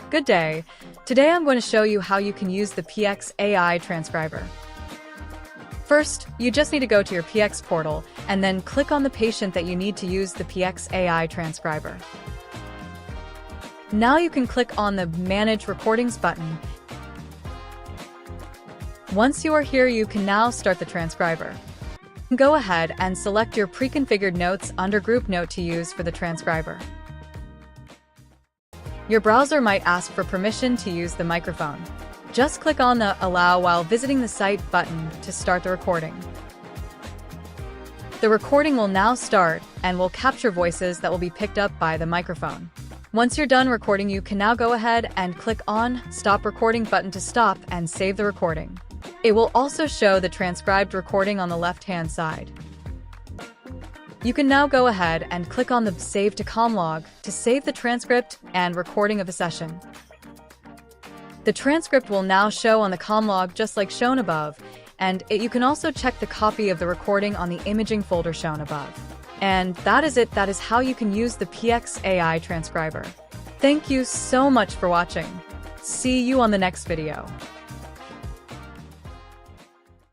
Good day. Today I'm going to show you how you can use the PX AI Transcriber. First, you just need to go to your PX portal and then click on the patient that you need to use the PX AI Transcriber. Now you can click on the Manage Recordings button. Once you are here, you can now start the transcriber. Go ahead and select your pre-configured notes under Group Note to use for the transcriber. Your browser might ask for permission to use the microphone. Just click on the Allow while visiting the site button to start the recording. The recording will now start and will capture voices that will be picked up by the microphone. Once you're done recording, you can now go ahead and click on Stop Recording button to stop and save the recording. It will also show the transcribed recording on the left-hand side. You can now go ahead and click on the Save to Com log to save the transcript and recording of the session. The transcript will now show on the Com log just like shown above, and you can also check the copy of the recording on the imaging folder shown above. And that is it. That is how you can use the PX AI Transcriber. Thank you so much for watching. See you on the next video.